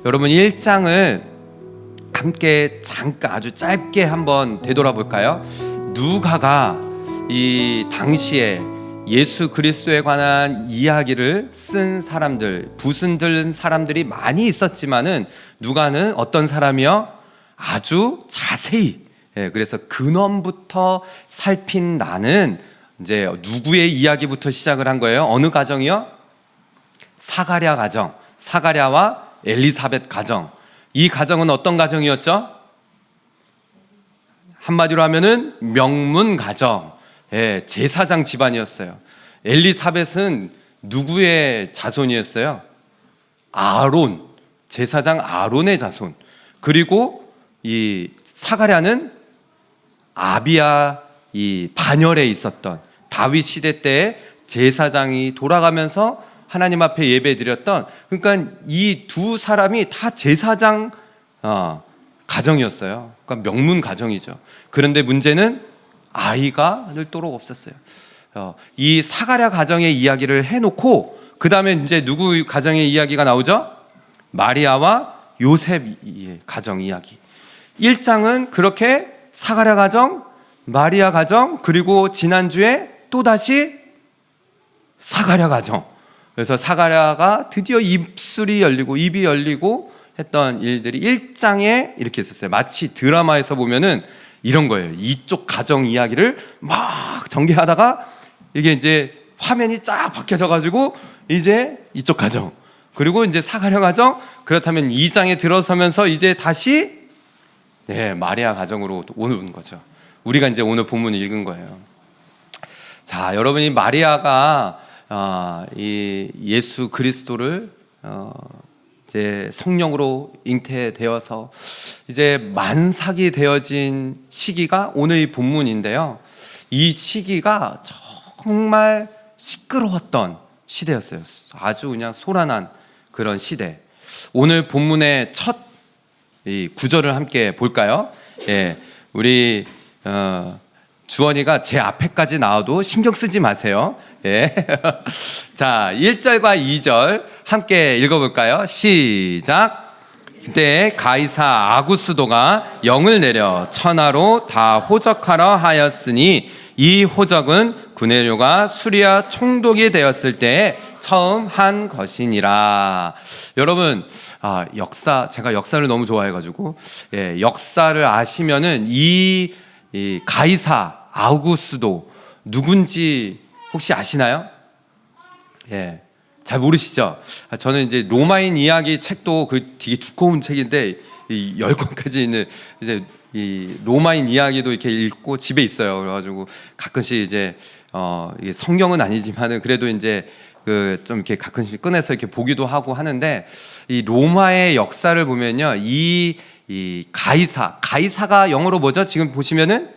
여러분 1장을 함께 잠깐 아주 짧게 한번 되돌아볼까요? 누가가 이 당시에 예수 그리스도에 관한 이야기를 쓴 사람들, 붓은 든 사람들이 많이 있었지만은 누가는 어떤 사람이요? 아주 자세히, 그래서 근원부터 살핀 나는 이제 누구의 이야기부터 시작을 한 거예요? 어느 가정이요? 사가랴 가정, 사가랴와 엘리사벳 가정. 이 가정은 어떤 가정이었죠? 한마디로 하면은 명문 가정, 제사장 집안이었어요. 엘리사벳은 누구의 자손이었어요? 아론, 제사장 아론의 자손. 그리고 이 사가랴는 아비야 이 반열에 있었던 다윗 시대 때에 제사장이 돌아가면서 하나님 앞에 예배 드렸던, 그러니까 이 두 사람이 다 제사장 가정이었어요. 그러니까 명문 가정이죠. 그런데 문제는 아이가 늘도록 없었어요. 이 사가랴 가정의 이야기를 해놓고 그 다음에 이제 누구 가정의 이야기가 나오죠? 마리아와 요셉의 가정 이야기. 1장은 그렇게 사가랴 가정, 마리아 가정, 그리고 지난주에 또다시 사가랴 가정. 그래서 사가랴가 드디어 입술이 열리고 입이 열리고 했던 일들이 1장에 이렇게 있었어요. 마치 드라마에서 보면은 이런 거예요. 이쪽 가정 이야기를 막 전개하다가 이게 이제 화면이 쫙 바뀌어져 가지고 이제 이쪽 가정, 그리고 이제 사가랴 가정, 그렇다면 2장에 들어서면서 이제 다시 마리아 가정으로 오는 거죠. 우리가 이제 오늘 본문 읽은 거예요. 자, 여러분이 마리아가 이 예수 그리스도를 이제 성령으로 잉태되어서 이제 만삭이 되어진 시기가 오늘 이 본문인데요. 이 시기가 정말 시끄러웠던 시대였어요. 아주 그냥 소란한 그런 시대. 오늘 본문의 첫 이 구절을 함께 볼까요? 우리 주원이가 제 앞에까지 나와도 신경 쓰지 마세요. 자, 1절과 2절 함께 읽어볼까요? 시작. 그때 가이사 아구스도가 영을 내려 천하로 다 호적하러 하였으니 이 호적은 구네료가 수리아 총독이 되었을 때 처음 한 것이니라. 여러분, 제가 역사를 너무 좋아해가지고 역사를 아시면은 이 가이사 아우구스도 누군지 혹시 아시나요? 잘 모르시죠? 저는 이제 로마인 이야기 책도 그 되게 두꺼운 책인데 이 10권까지 있는 이제 이 로마인 이야기도 이렇게 읽고 집에 있어요. 그래가지고 가끔씩 이제 이게 성경은 아니지만은 그래도 이제 그 좀 이렇게 가끔씩 꺼내서 이렇게 보기도 하고 하는데, 이 로마의 역사를 보면요, 이 가이사가 영어로 뭐죠? 지금 보시면은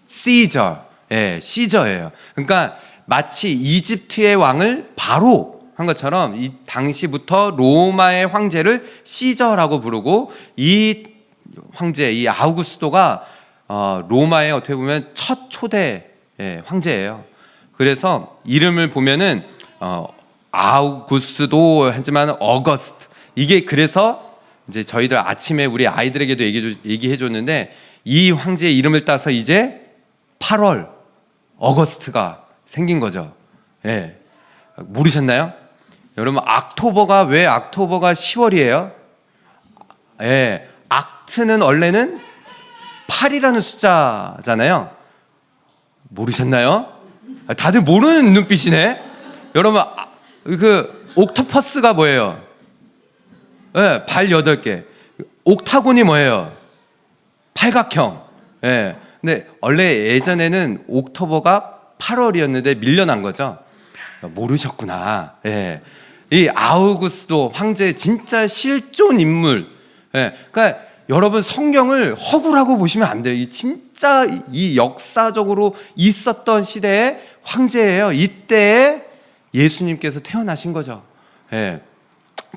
시저, 시저예요. 그러니까 마치 이집트의 왕을 바로 한 것처럼 이 당시부터 로마의 황제를 시저라고 부르고, 이 황제, 이 아우구스도가 로마의 어떻게 보면 첫 초대 황제예요. 그래서 이름을 보면은 아우구스도 하지만 어거스트, 이게 그래서 이제 저희들 아침에 우리 아이들에게도 얘기해 줬는데, 이 황제의 이름을 따서 이제 8월 어거스트가 생긴 거죠. 모르셨나요? 여러분, 왜 옥토버가 10월이에요? 악트는 원래는 8이라는 숫자잖아요. 모르셨나요? 다들 모르는 눈빛이네. 여러분, 그 옥토퍼스가 뭐예요? 발 8개. 옥타곤이 뭐예요? 팔각형. 근데 원래 예전에는 옥토버가 8월이었는데 밀려난 거죠. 모르셨구나. 이 아우구스도 황제의 진짜 실존 인물. 그러니까 여러분, 성경을 허구라고 보시면 안 돼요. 이 진짜 이 역사적으로 있었던 시대의 황제예요. 이때에 예수님께서 태어나신 거죠.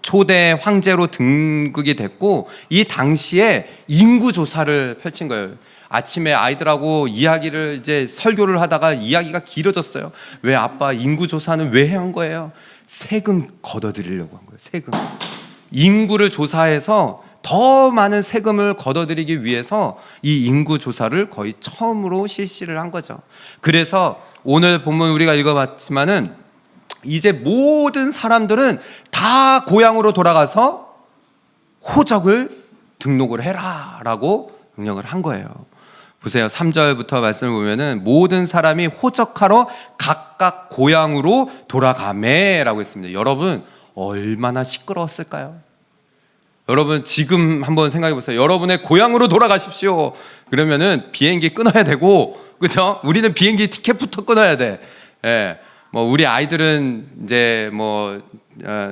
초대 황제로 등극이 됐고, 이 당시에 인구 조사를 펼친 거예요. 아침에 아이들하고 이야기를 이제 설교를 하다가 이야기가 길어졌어요. 왜 아빠 인구 조사는 왜 한 거예요? 세금 걷어들이려고 한 거예요. 세금. 인구를 조사해서 더 많은 세금을 걷어들이기 위해서 이 인구 조사를 거의 처음으로 실시를 한 거죠. 그래서 오늘 본문 우리가 읽어봤지만은 이제 모든 사람들은 다 고향으로 돌아가서 호적을 등록을 해라라고 명령을 한 거예요. 보세요. 3절부터 말씀을 보면은 모든 사람이 호적하러 각각 고향으로 돌아가매라고 했습니다. 여러분 얼마나 시끄러웠을까요? 여러분 지금 한번 생각해 보세요. 여러분의 고향으로 돌아가십시오. 그러면은 비행기 끊어야 되고, 그렇죠? 우리는 비행기 티켓부터 끊어야 돼. 예. 뭐 우리 아이들은 이제 뭐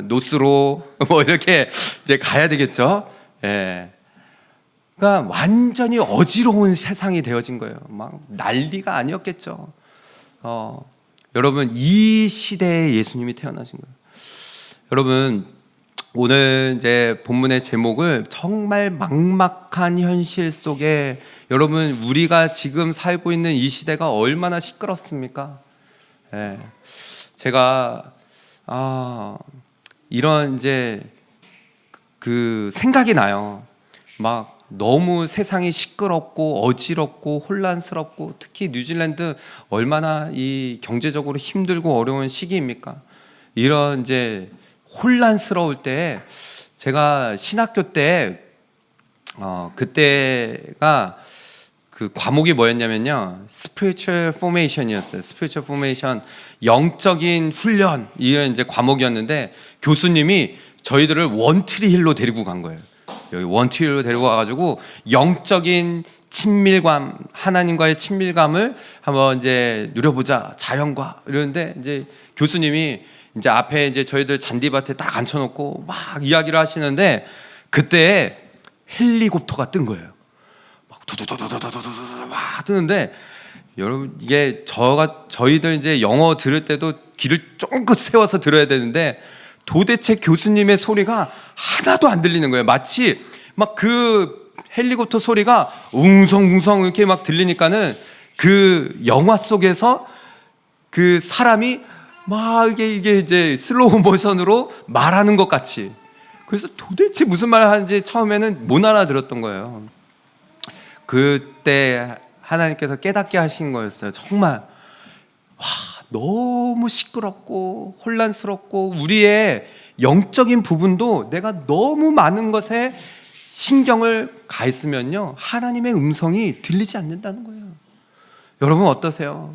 노스로 뭐 이렇게 이제 가야 되겠죠. 예. 그러니까 완전히 어지러운 세상이 되어진 거예요. 막 난리가 아니었겠죠. 여러분 이 시대에 예수님이 태어나신 거예요. 여러분 오늘 이제 본문의 제목을 정말 막막한 현실 속에 여러분 우리가 지금 살고 있는 이 시대가 얼마나 시끄럽습니까? 예. 제가 이런 이제 그 생각이 나요. 막 너무 세상이 시끄럽고 어지럽고 혼란스럽고 특히 뉴질랜드 얼마나 이 경제적으로 힘들고 어려운 시기입니까? 이런 이제 혼란스러울 때 제가 신학교 때 그때가 그 과목이 뭐였냐면요, Spiritual Formation이었어요. Spiritual Formation, 영적인 훈련, 이런 이제 과목이었는데 교수님이 저희들을 원트리힐로 데리고 간 거예요. 여기 원트리힐로 데리고 가가지고 영적인 친밀감, 하나님과의 친밀감을 한번 이제 누려보자, 자연과 이러는데 이제 교수님이 이제 앞에 이제 저희들 잔디밭에 딱 앉혀놓고 막 이야기를 하시는데 그때 헬리콥터가 뜬 거예요. 막 두두두두두두두 막 뜨는데 여러분 이게 저희들 이제 영어 들을 때도 귀를 쫑긋 세워서 들어야 되는데 도대체 교수님의 소리가 하나도 안 들리는 거예요. 마치 막 그 헬리콥터 소리가 웅성웅성 이렇게 막 들리니까는 그 영화 속에서 그 사람이 막 이게 이제 슬로우 모션으로 말하는 것 같이. 그래서 도대체 무슨 말을 하는지 처음에는 못 알아들었던 거예요. 그때 하나님께서 깨닫게 하신 거였어요. 정말 너무 시끄럽고 혼란스럽고 우리의 영적인 부분도 내가 너무 많은 것에 신경을 가 있으면요 하나님의 음성이 들리지 않는다는 거예요. 여러분 어떠세요?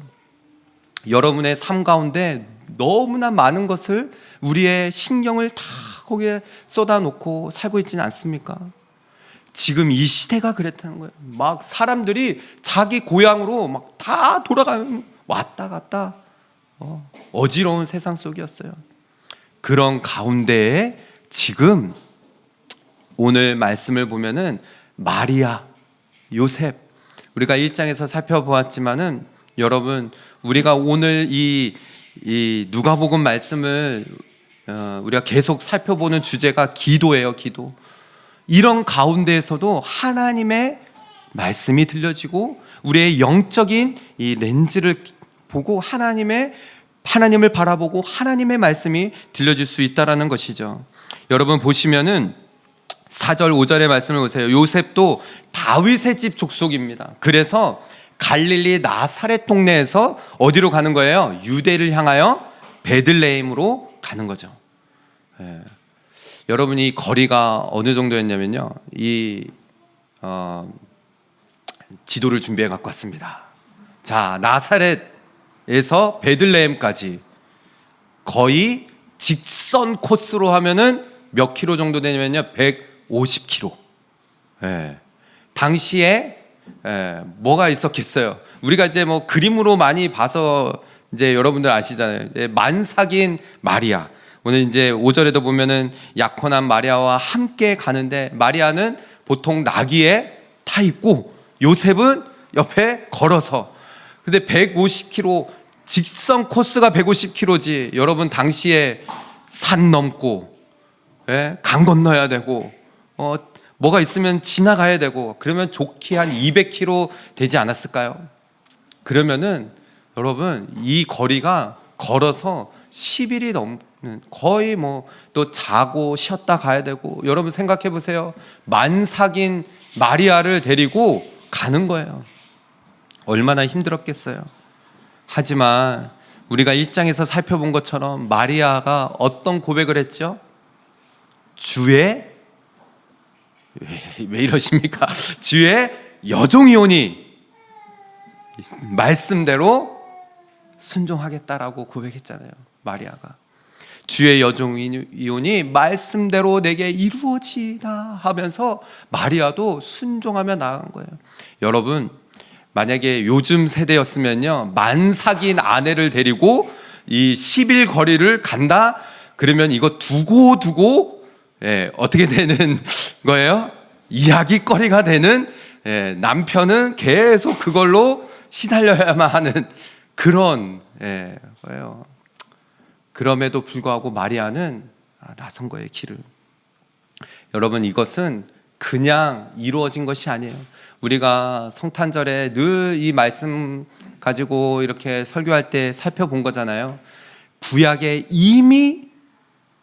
여러분의 삶 가운데 너무나 많은 것을 우리의 신경을 다 거기에 쏟아놓고 살고 있지는 않습니까? 지금 이 시대가 그랬다는 거예요. 막 사람들이 자기 고향으로 막 다 돌아가면 왔다 갔다 어지러운 세상 속이었어요. 그런 가운데에 지금 오늘 말씀을 보면은 마리아, 요셉, 우리가 1장에서 살펴보았지만은 여러분 우리가 오늘 이 누가복음 말씀을 우리가 계속 살펴보는 주제가 기도예요. 기도. 이런 가운데에서도 하나님의 말씀이 들려지고 우리의 영적인 이 렌즈를 보고 하나님을 바라보고 하나님의 말씀이 들려질 수 있다라는 것이죠. 여러분 보시면은 4절 5절의 말씀을 보세요. 요셉도 다윗의 집 족속입니다. 그래서 갈릴리 나사렛 동네에서 어디로 가는 거예요? 유대를 향하여 베들레헴으로 가는 거죠. 예. 여러분이 거리가 어느 정도였냐면요, 지도를 준비해 갖고 왔습니다. 자, 나사렛에서 베들레헴까지 거의 직선 코스로 하면은 몇 킬로 정도 되냐면요, 150킬로. 예. 당시에 뭐가 있었겠어요? 우리가 이제 뭐 그림으로 많이 봐서 이제 여러분들 아시잖아요. 이제 만삭인 마리아. 오늘 이제 5절에도 보면은 약혼한 마리아와 함께 가는데 마리아는 보통 나귀에 타 있고 요셉은 옆에 걸어서. 근데 150km 직선 코스가 150km지. 여러분 당시에 산 넘고 강 건너야 되고 뭐가 있으면 지나가야 되고 그러면 좋게 한 200km 되지 않았을까요? 그러면은 여러분 이 거리가 걸어서 10일이 거의 뭐 또 자고 쉬었다 가야 되고, 여러분 생각해 보세요. 만삭인 마리아를 데리고 가는 거예요. 얼마나 힘들었겠어요. 하지만 우리가 1장에서 살펴본 것처럼 마리아가 어떤 고백을 했죠? 주의, 왜 이러십니까? 주의 여종이오니 말씀대로 순종하겠다라고 고백했잖아요. 마리아가 주의 여종이오니 말씀대로 내게 이루어지다 하면서 마리아도 순종하며 나아간 거예요. 여러분, 만약에 요즘 세대였으면요, 만삭인 아내를 데리고 이 10일 거리를 간다 그러면 이거 두고 어떻게 되는 거예요? 이야기거리가 되는, 남편은 계속 그걸로 시달려야만 하는 그런 거예요. 그럼에도 불구하고 마리아는 나선 거예요, 길을. 여러분, 이것은 그냥 이루어진 것이 아니에요. 우리가 성탄절에 늘 이 말씀 가지고 이렇게 설교할 때 살펴본 거잖아요. 구약에 이미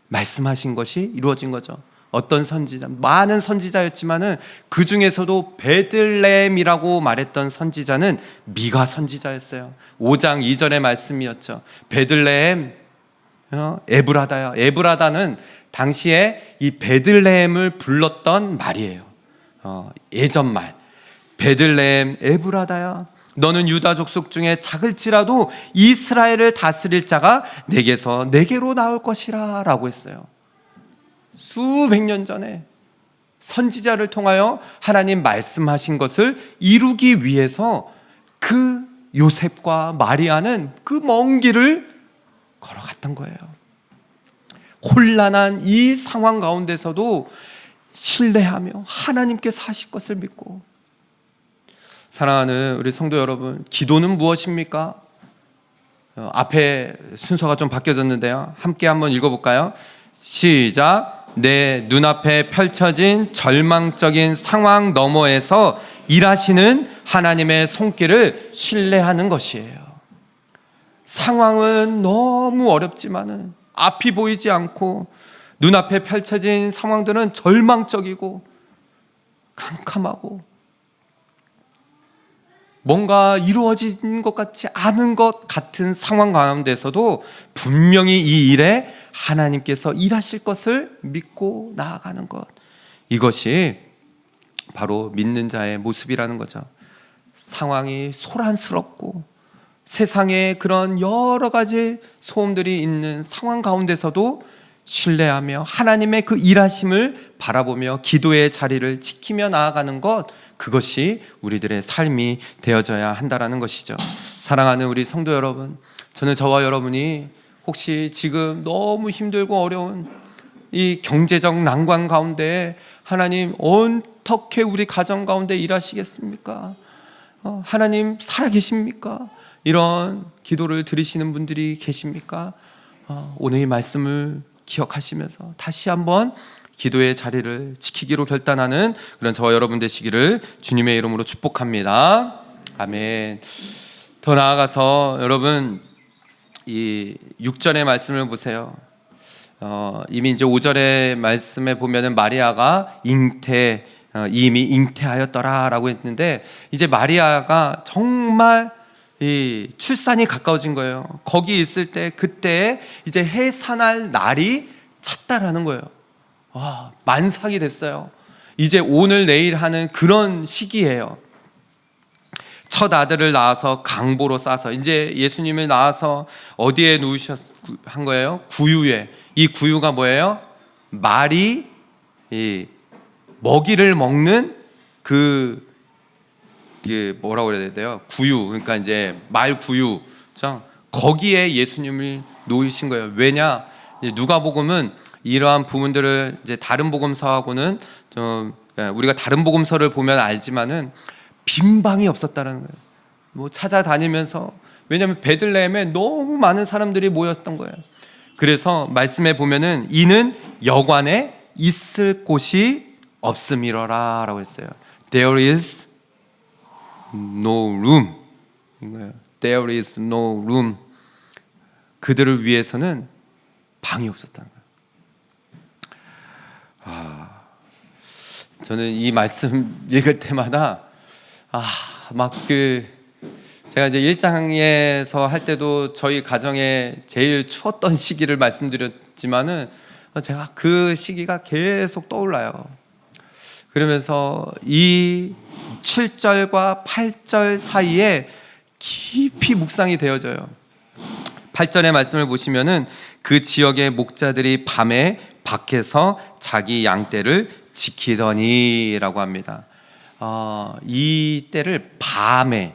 말씀하신 것이 이루어진 거죠. 어떤 선지자, 많은 선지자였지만은 그 중에서도 베들레헴이라고 말했던 선지자는 미가 선지자였어요. 5장 2절의 말씀이었죠. 베들레헴 에브라다야. 에브라다는 당시에 이 베들레헴을 불렀던 말이에요. 예전 말. 베들레헴 에브라다야, 너는 유다 족속 중에 작을지라도 이스라엘을 다스릴 자가 내게로 나올 것이라 라고 했어요. 수백 년 전에 선지자를 통하여 하나님 말씀하신 것을 이루기 위해서 그 요셉과 마리아는 그 먼 길을 걸어갔던 거예요. 혼란한 이 상황 가운데서도 신뢰하며 하나님께서 하실 것을 믿고. 사랑하는 우리 성도 여러분, 기도는 무엇입니까? 앞에 순서가 좀 바뀌어졌는데요, 함께 한번 읽어볼까요? 시작. 내 눈앞에 펼쳐진 절망적인 상황 너머에서 일하시는 하나님의 손길을 신뢰하는 것이에요. 상황은 너무 어렵지만은, 앞이 보이지 않고 눈앞에 펼쳐진 상황들은 절망적이고 캄캄하고 뭔가 이루어진 것 같지 않은 것 같은 상황 가운데서도 분명히 이 일에 하나님께서 일하실 것을 믿고 나아가는 것, 이것이 바로 믿는 자의 모습이라는 거죠. 상황이 소란스럽고 세상에 그런 여러 가지 소음들이 있는 상황 가운데서도 신뢰하며 하나님의 그 일하심을 바라보며 기도의 자리를 지키며 나아가는 것, 그것이 우리들의 삶이 되어져야 한다는 것이죠. 사랑하는 우리 성도 여러분, 저는 저와 여러분이 혹시 지금 너무 힘들고 어려운 이 경제적 난관 가운데 하나님 어떻게 우리 가정 가운데 일하시겠습니까? 하나님 살아계십니까? 이런 기도를 드리시는 분들이 계십니까? 오늘 이 말씀을 기억하시면서 다시 한번 기도의 자리를 지키기로 결단하는 그런 저와 여러분 되시기를 주님의 이름으로 축복합니다. 아멘. 더 나아가서 여러분, 이 6절의 말씀을 보세요. 이미 이제 5절의 말씀에 보면은 마리아가 이미 잉태하였더라라고 했는데, 이제 마리아가 정말 이 출산이 가까워진 거예요. 거기 있을 때 그때 이제 해산할 날이 찼다라는 거예요. 와, 만삭이 됐어요. 이제 오늘 내일 하는 그런 시기예요. 첫 아들을 낳아서 강보로 싸서, 이제 예수님을 낳아서 어디에 한 거예요? 구유에. 이 구유가 뭐예요? 말이 이 먹이를 먹는 이게 뭐라고 그래야 돼요? 구유. 그러니까 이제 말 구유. 거기에 예수님을 놓으신 거예요. 왜냐? 누가복음은 이러한 부분들을 이제 다른 복음서하고는 좀, 우리가 다른 복음서를 보면 알지만은 빈방이 없었다는 거예요. 뭐 찾아다니면서, 왜냐하면 베들레헴에 너무 많은 사람들이 모였던 거예요. 그래서 말씀에 보면은 이는 여관에 있을 곳이 없음이러라라고 했어요. There is no room. There is no room. 그들을 위해서는 방이 없었다는 거예요. 저는 이 말씀 읽을 때마다 제가 이제 일장에서 할 때도 저희 가정에 제일 추웠던 시기를 말씀드렸지만은 제가 그 시기가 계속 떠올라요. 그러면서 이 7절과 8절 사이에 깊이 묵상이 되어져요. 8절의 말씀을 보시면은 그 지역의 목자들이 밤에 밖에서 자기 양떼를 지키더니라고 합니다. 이 때를 밤에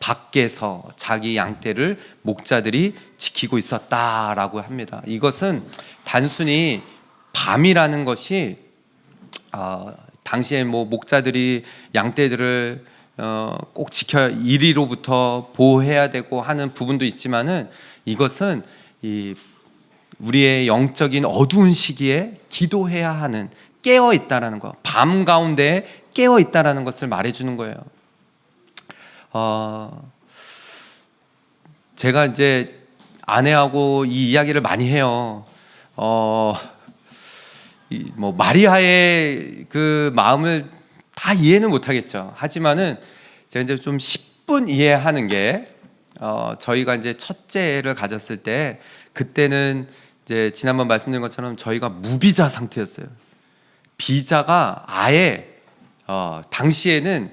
밖에서 자기 양떼를 목자들이 지키고 있었다라고 합니다. 이것은 단순히 밤이라는 것이 당시에 목자들이 양떼들을 꼭 지켜 이리로부터 보호해야 되고 하는 부분도 있지만은 이것은 우리의 영적인 어두운 시기에 기도해야 하는, 깨어 있다라는 거, 밤 가운데 깨어 있다라는 것을 말해주는 거예요. 제가 이제 아내하고 이 이야기를 많이 해요. 마리아의 그 마음을 다 이해는 못하겠죠. 하지만은 제가 이제 좀 10분 이해하는 게 저희가 이제 첫째를 가졌을 때 그때는 이제 지난번 말씀드린 것처럼 저희가 무비자 상태였어요. 비자가 아예 당시에는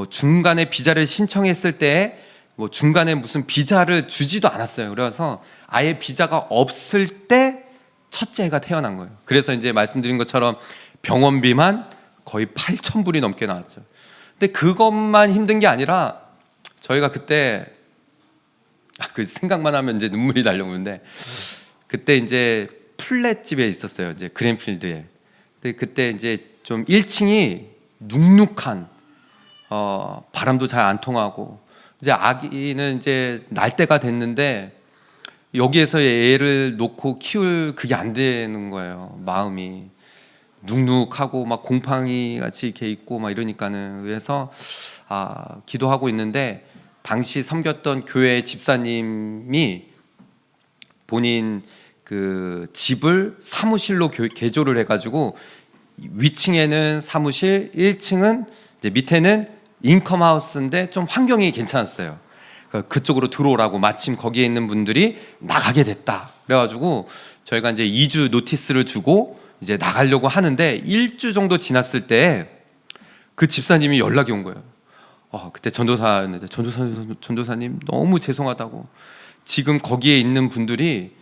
중간에 비자를 신청했을 때 중간에 무슨 비자를 주지도 않았어요. 그래서 아예 비자가 없을 때 첫째가 태어난 거예요. 그래서 이제 말씀드린 것처럼 병원비만 거의 8,000불이 넘게 나왔죠. 근데 그것만 힘든 게 아니라 저희가 그때 그 생각만 하면 이제 눈물이 나려오는데 그때 이제 플랫집에 있었어요. 이제 그랜필드에. 근데 그때 이제 좀 1층이 눅눅한 바람도 잘 안 통하고 이제 아기는 이제 날 때가 됐는데 여기에서 애를 놓고 키울 그게 안 되는 거예요. 마음이 눅눅하고 막 곰팡이 같이 이렇게 있고 막 이러니까는. 그래서 기도하고 있는데 당시 섬겼던 교회 집사님이 본인 그 집을 사무실로 개조를 해가지고 위층에는 사무실, 1층은 이제 밑에는 인컴하우스인데 좀 환경이 괜찮았어요. 그쪽으로 들어오라고 마침 거기에 있는 분들이 나가게 됐다. 그래가지고 저희가 이제 2주 노티스를 주고 이제 나가려고 하는데 1주 정도 지났을 때 그 집사님이 연락이 온 거예요. 그때 전도사였는데 전도사님 너무 죄송하다고 지금 거기에 있는 분들이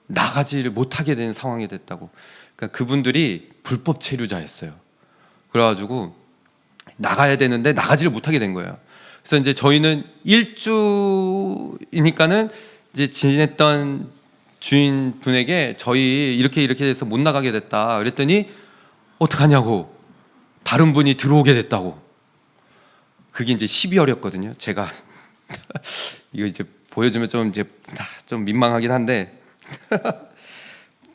나가지를 못하게 된 상황이 됐다고. 그러니까 그분들이 불법 체류자였어요. 그래가지고 나가야 되는데 나가지를 못하게 된 거예요. 그래서 이제 저희는 1주이니까는 이제 지냈던 주인분에게 저희 이렇게 돼서 못 나가게 됐다. 그랬더니 어떡하냐고 다른 분이 들어오게 됐다고. 그게 이제 12월이었거든요. 제가 이거 이제 보여주면 좀 민망하긴 한데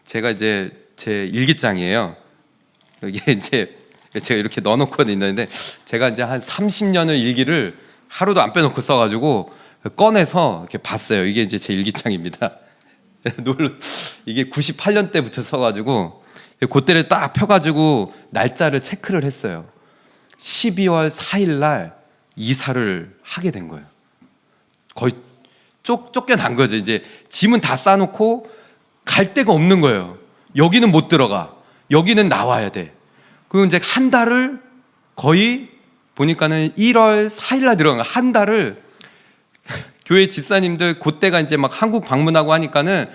제가 이제 제 일기장이에요. 이게 이제 제가 이렇게 넣어놓고 있는데 제가 이제 한 30년의 일기를 하루도 안 빼놓고 써가지고 꺼내서 이렇게 봤어요. 이게 이제 제 일기장입니다. 이게 98년 때부터 써가지고 그때를 딱 펴가지고 날짜를 체크를 했어요. 12월 4일 날 이사를 하게 된 거예요. 거의 쫓겨난 거죠. 이제 짐은 다 싸놓고 갈 데가 없는 거예요. 여기는 못 들어가. 여기는 나와야 돼. 그리고 이제 한 달을 거의 보니까는 1월 4일 날 들어간 거예요. 한 달을 교회 집사님들 그때가 이제 막 한국 방문하고 하니까는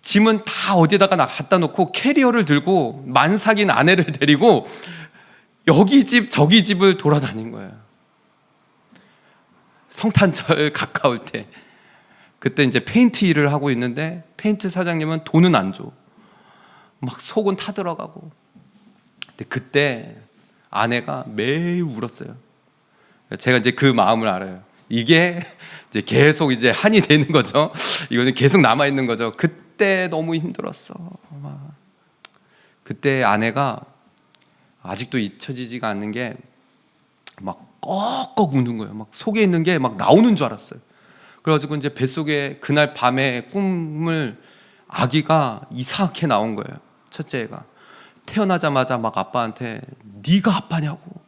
짐은 다 어디다가 갖다 놓고 캐리어를 들고 만삭인 아내를 데리고 여기 집 저기 집을 돌아다닌 거예요. 성탄절 가까울 때 그때 이제 페인트 일을 하고 있는데 페인트 사장님은 돈은 안 줘. 막 속은 타들어가고. 근데 그때 아내가 매일 울었어요. 제가 이제 그 마음을 알아요. 이게 이제 계속 이제 한이 되는 거죠. 이거는 계속 남아 있는 거죠. 그때 너무 힘들었어. 그때 아내가 아직도 잊혀지지가 않는 게 막 꺽꺽 우는 거예요. 막 속에 있는 게 막 나오는 줄 알았어요. 그래가지고 이제 뱃속에 그날 밤에 꿈을 아기가 이상하게 나온 거예요. 첫째 애가 태어나자마자 막 아빠한테 네가 아빠냐고,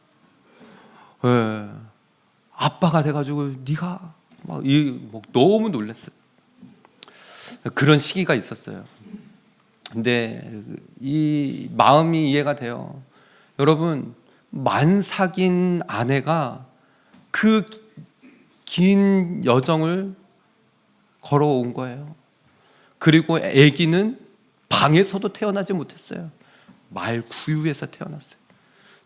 예, 아빠가 돼가지고 네가 막 너무 놀랐어요. 그런 시기가 있었어요. 근데 이 마음이 이해가 돼요. 여러분, 만삭인 아내가 그 긴 여정을 걸어온 거예요. 그리고 아기는 방에서도 태어나지 못했어요. 말구유에서 태어났어요.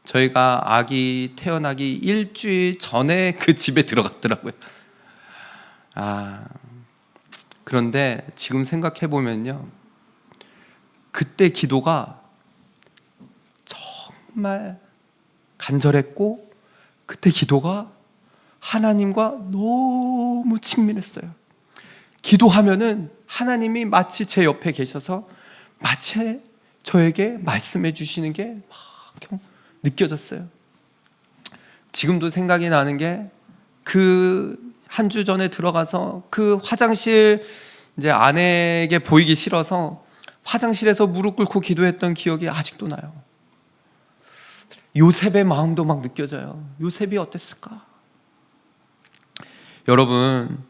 저희가 아기 태어나기 일주일 전에 그 집에 들어갔더라고요. 그런데 지금 생각해 보면요, 그때 기도가 정말 간절했고, 그때 기도가 하나님과 너무 친밀했어요. 기도하면은 하나님이 마치 제 옆에 계셔서 마치 저에게 말씀해 주시는 게 막 느껴졌어요. 지금도 생각이 나는 게, 그 한 주 전에 들어가서 그 화장실, 이제 아내에게 보이기 싫어서 화장실에서 무릎 꿇고 기도했던 기억이 아직도 나요. 요셉의 마음도 막 느껴져요. 요셉이 어땠을까? 여러분,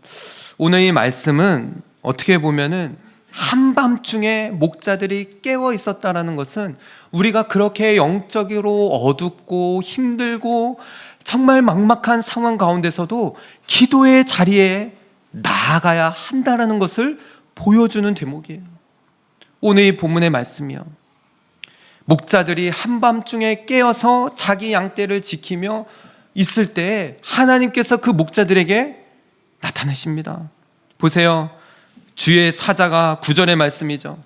오늘 이 말씀은 어떻게 보면은 한밤중에 목자들이 깨어 있었다라는 것은, 우리가 그렇게 영적으로 어둡고 힘들고 정말 막막한 상황 가운데서도 기도의 자리에 나아가야 한다라는 것을 보여주는 대목이에요. 오늘 이 본문의 말씀이요, 목자들이 한밤중에 깨어서 자기 양떼를 지키며 있을 때 하나님께서 그 목자들에게 나타나십니다. 보세요. 주의 사자가, 9절의 말씀이죠.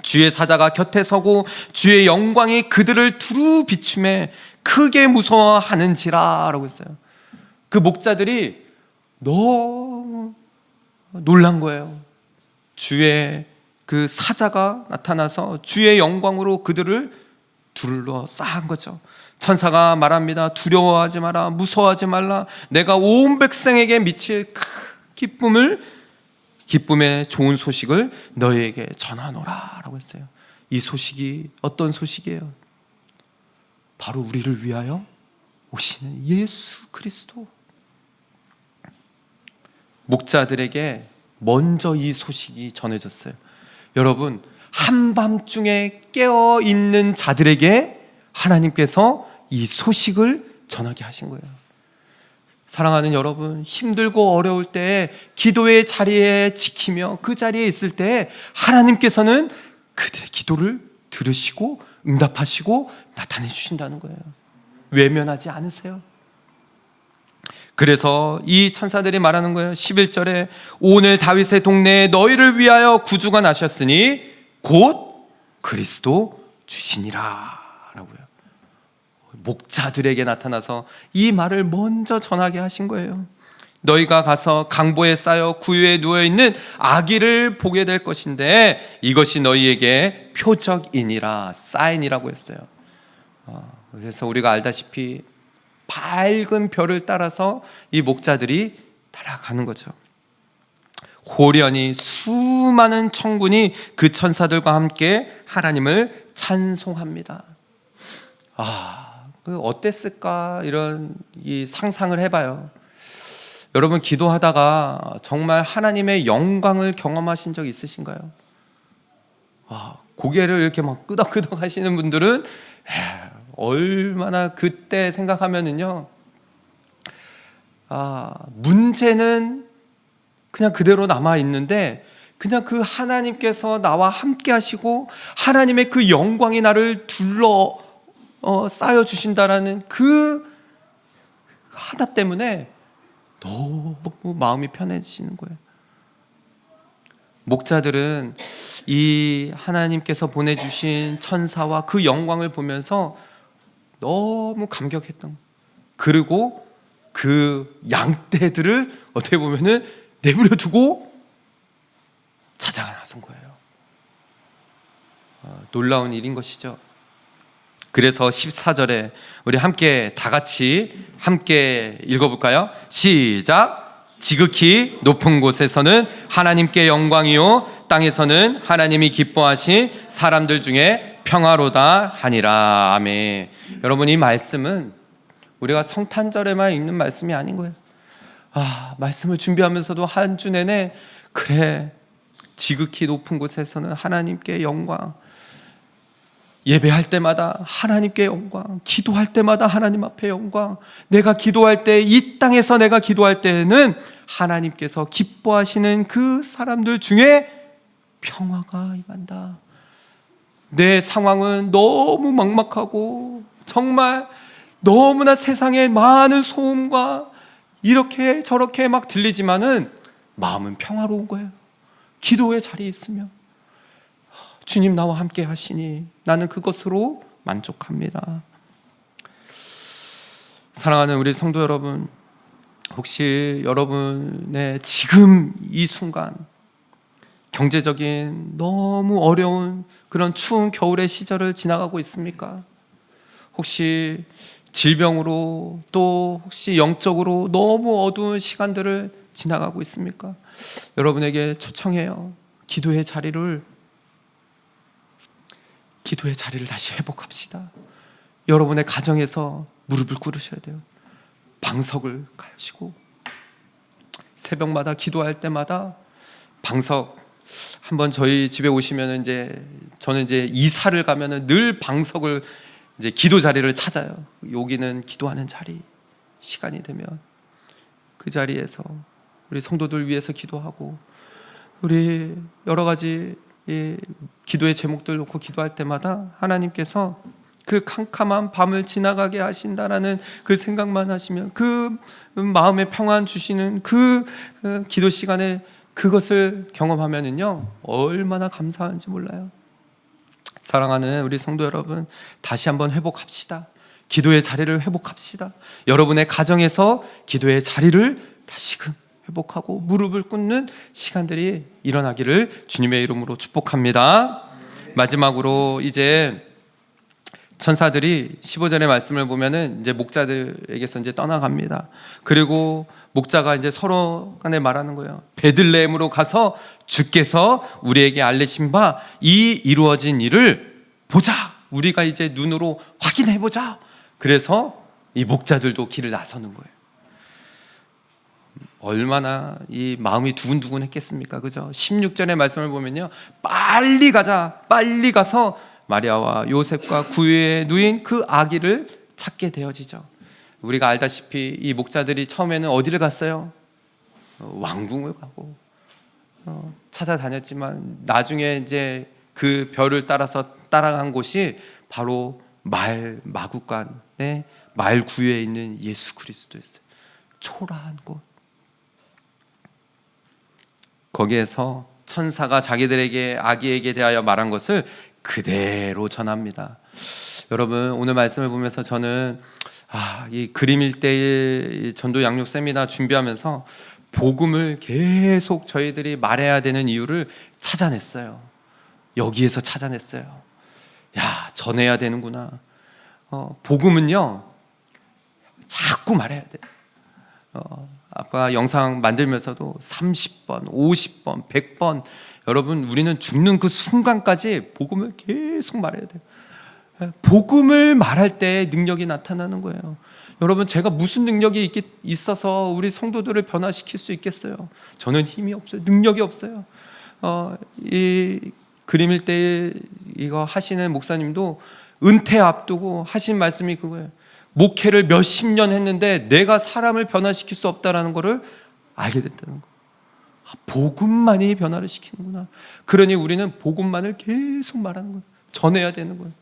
주의 사자가 곁에 서고 주의 영광이 그들을 두루 비추매 크게 무서워하는지라 라고 했어요. 그 목자들이 너무 놀란 거예요. 주의 그 사자가 나타나서 주의 영광으로 그들을 둘러싼 거죠. 천사가 말합니다. 두려워하지 마라, 무서워하지 말라. 내가 온 백성에게 미칠 큰 기쁨의 좋은 소식을 너희에게 전하노라 라고 했어요. 이 소식이 어떤 소식이에요? 바로 우리를 위하여 오시는 예수 그리스도. 목자들에게 먼저 이 소식이 전해졌어요. 여러분, 한밤중에 깨어있는 자들에게 하나님께서 이 소식을 전하게 하신 거예요. 사랑하는 여러분, 힘들고 어려울 때 기도의 자리에 지키며 그 자리에 있을 때 하나님께서는 그들의 기도를 들으시고 응답하시고 나타내 주신다는 거예요. 외면하지 않으세요. 그래서 이 천사들이 말하는 거예요. 11절에 오늘 다윗의 동네에 너희를 위하여 구주가 나셨으니 곧 그리스도 주시니라 라고요. 목자들에게 나타나서 이 말을 먼저 전하게 하신 거예요. 너희가 가서 강보에 쌓여 구유에 누워있는 아기를 보게 될 것인데 이것이 너희에게 표적이니라, 사인이라고 했어요. 그래서 우리가 알다시피 밝은 별을 따라서 이 목자들이 따라가는 거죠. 호련히 수많은 천군이 그 천사들과 함께 하나님을 찬송합니다. 어땠을까? 이런 이 상상을 해봐요. 여러분, 기도하다가 정말 하나님의 영광을 경험하신 적 있으신가요? 고개를 이렇게 막 끄덕끄덕 하시는 분들은 얼마나 그때 생각하면은요, 문제는 그냥 그대로 남아 있는데 그냥 그 하나님께서 나와 함께 하시고 하나님의 그 영광이 나를 둘러 쌓여 주신다라는 그 하나 때문에 너무 마음이 편해지시는 거예요. 목자들은 이 하나님께서 보내주신 천사와 그 영광을 보면서 너무 감격했던, 그리고 그 양떼들을 어떻게 보면은 내버려 두고 찾아가 나선 거예요. 놀라운 일인 것이죠. 그래서 14절에 우리 함께 다 같이 함께 읽어볼까요? 시작. 지극히 높은 곳에서는 하나님께 영광이요 땅에서는 하나님이 기뻐하신 사람들 중에 평화로다 하니라. 아멘. 여러분, 이 말씀은 우리가 성탄절에만 읽는 말씀이 아닌 거예요. 말씀을 준비하면서도 한 주 내내 그래, 지극히 높은 곳에서는 하나님께 영광, 예배할 때마다 하나님께 영광, 기도할 때마다 하나님 앞에 영광, 내가 기도할 때, 이 땅에서 내가 기도할 때는 하나님께서 기뻐하시는 그 사람들 중에 평화가 임한다. 내 상황은 너무 막막하고 정말 너무나 세상에 많은 소음과 이렇게 저렇게 막 들리지만은 마음은 평화로운 거예요. 기도의 자리에 있으면 주님 나와 함께 하시니 나는 그것으로 만족합니다. 사랑하는 우리 성도 여러분, 혹시 여러분의 지금 이 순간 경제적인 너무 어려운 그런 추운 겨울의 시절을 지나가고 있습니까? 혹시 질병으로, 또 혹시 영적으로 너무 어두운 시간들을 지나가고 있습니까? 여러분에게 초청해요. 기도의 자리를 다시 회복합시다. 여러분의 가정에서 무릎을 꿇으셔야 돼요. 방석을 가시고 새벽마다 기도할 때마다 방석, 한번 저희 집에 오시면은 저는 이사를 가면은 늘 방석을 기도 자리를 찾아요. 여기는 기도하는 자리, 시간이 되면 그 자리에서 우리 성도들 위해서 기도하고, 우리 여러 가지 기도의 제목들 놓고 기도할 때마다 하나님께서 그 캄캄한 밤을 지나가게 하신다라는 그 생각만 하시면, 그 마음의 평안 주시는 그 기도 시간에 그것을 경험하면은요 얼마나 감사한지 몰라요. 사랑하는 우리 성도 여러분, 다시 한번 회복합시다. 기도의 자리를 회복합시다. 여러분의 가정에서 기도의 자리를 다시금 회복하고 무릎을 꿇는 시간들이 일어나기를 주님의 이름으로 축복합니다. 마지막으로 이제 천사들이 15절의 말씀을 보면은 목자들에게서 떠나갑니다. 그리고 목자가 서로 간에 말하는 거예요. 베들레헴으로 가서 주께서 우리에게 알리신 바 이 이루어진 일을 보자. 우리가 눈으로 확인해 보자. 그래서 이 목자들도 길을 나서는 거예요. 얼마나 이 마음이 두근두근 했겠습니까? 그죠? 16절의 말씀을 보면요, 빨리 가자, 빨리 가서 마리아와 요셉과 구유에 누인 그 아기를 찾게 되어지죠. 우리가 알다시피 이 목자들이 처음에는 어디를 갔어요? 왕궁을 가고 찾아다녔지만 나중에 그 별을 따라서 따라간 곳이 바로 마구간의 말 구유에 있는 예수 그리스도였어요. 초라한 곳. 거기에서 천사가 자기들에게, 아기에게 대하여 말한 것을 그대로 전합니다. 여러분, 오늘 말씀을 보면서 저는 이 그림 일대의 전도 양육 세미나 준비하면서 복음을 계속 저희들이 말해야 되는 이유를 찾아냈어요. 여기에서 찾아냈어요. 전해야 되는구나. 복음은요 자꾸 말해야 돼요. 아까 영상 만들면서도 30번, 50번, 100번, 여러분, 우리는 죽는 그 순간까지 복음을 계속 말해야 돼요. 복음을 말할 때 능력이 나타나는 거예요. 여러분, 제가 무슨 능력이 있어서 우리 성도들을 변화시킬 수 있겠어요? 저는 힘이 없어요. 능력이 없어요. 이 그림일 때 이거 하시는 목사님도 은퇴 앞두고 하신 말씀이 그거예요. 목회를 몇십 년 했는데 내가 사람을 변화시킬 수 없다라는 것을 알게 됐다는 거예요. 복음만이 변화를 시키는구나. 그러니 우리는 복음만을 계속 말하는 거예요. 전해야 되는 거예요.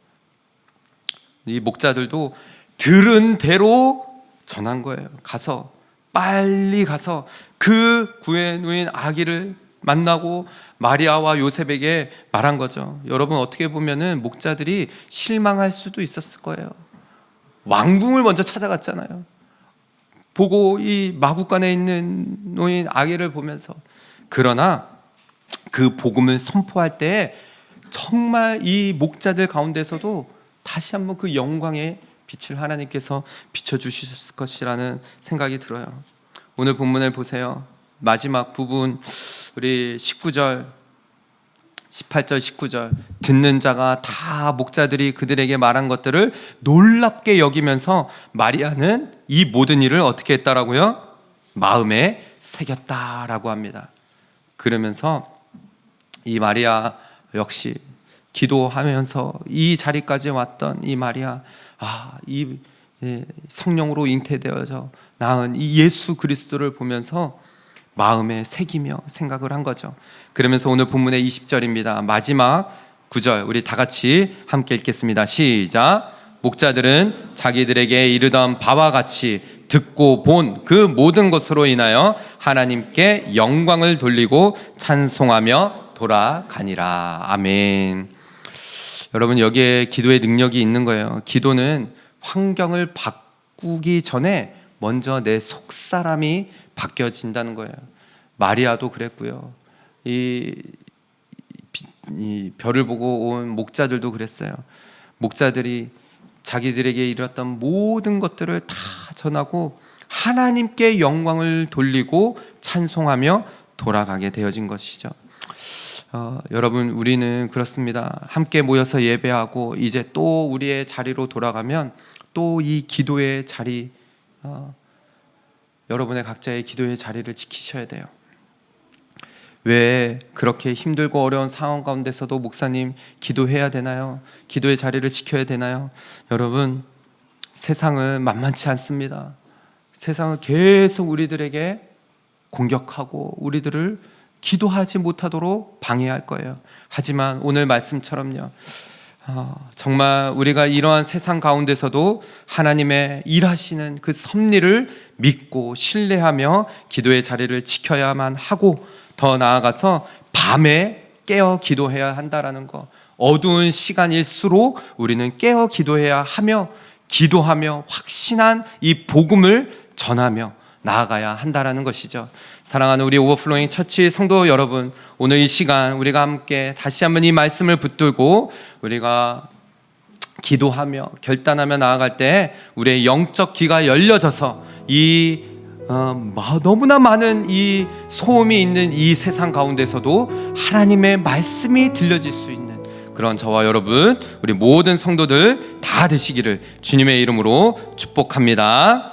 이 목자들도 들은 대로 전한 거예요. 빨리 가서 그 구에 누인 아기를 만나고 마리아와 요셉에게 말한 거죠. 여러분, 어떻게 보면은 목자들이 실망할 수도 있었을 거예요. 왕궁을 먼저 찾아갔잖아요. 보고 이 마구간에 있는 노인 아기를 보면서. 그러나 그 복음을 선포할 때 정말 이 목자들 가운데서도 다시 한번 그 영광의 빛을 하나님께서 비춰주셨을 것이라는 생각이 들어요. 오늘 본문을 보세요. 마지막 부분 우리 19절 18절 19절 듣는 자가 다 목자들이 그들에게 말한 것들을 놀랍게 여기면서 마리아는 이 모든 일을 어떻게 했다라고요? 마음에 새겼다라고 합니다. 그러면서 이 마리아 역시 기도하면서 이 자리까지 왔던 이 마리아, 이 성령으로 잉태되어져 낳은 이 예수 그리스도를 보면서 마음에 새기며 생각을 한 거죠. 그러면서 오늘 본문의 20절입니다. 마지막 9절 우리 다 같이 함께 읽겠습니다. 시작. 목자들은 자기들에게 이르던 바와 같이 듣고 본 그 모든 것으로 인하여 하나님께 영광을 돌리고 찬송하며 돌아가니라. 아멘. 여러분, 여기에 기도의 능력이 있는 거예요. 기도는 환경을 바꾸기 전에 먼저 내 속사람이 바뀌어진다는 거예요. 마리아도 그랬고요. 이 별을 보고 온 목자들도 그랬어요. 목자들이 자기들에게 이뤘던 모든 것들을 다 전하고 하나님께 영광을 돌리고 찬송하며 돌아가게 되어진 것이죠. 여러분, 우리는 그렇습니다. 함께 모여서 예배하고 이제 또 우리의 자리로 돌아가면 또 이 기도의 자리, 여러분의 각자의 기도의 자리를 지키셔야 돼요. 왜 그렇게 힘들고 어려운 상황 가운데서도 목사님 기도해야 되나요? 기도의 자리를 지켜야 되나요? 여러분, 세상은 만만치 않습니다. 세상은 계속 우리들에게 공격하고 우리들을 기도하지 못하도록 방해할 거예요. 하지만 오늘 말씀처럼요, 정말 우리가 이러한 세상 가운데서도 하나님의 일하시는 그 섭리를 믿고 신뢰하며 기도의 자리를 지켜야만 하고, 더 나아가서 밤에 깨어 기도해야 한다라는 거. 어두운 시간일수록 우리는 깨어 기도해야 하며, 기도하며 확신한 이 복음을 전하며 나아가야 한다라는 것이죠. 사랑하는 우리 오버플로잉 처치 성도 여러분, 오늘 이 시간 우리가 함께 다시 한번 이 말씀을 붙들고 우리가 기도하며 결단하며 나아갈 때 우리의 영적 귀가 열려져서 이 너무나 많은 이 소음이 있는 이 세상 가운데서도 하나님의 말씀이 들려질 수 있는 그런 저와 여러분, 우리 모든 성도들 다 되시기를 주님의 이름으로 축복합니다.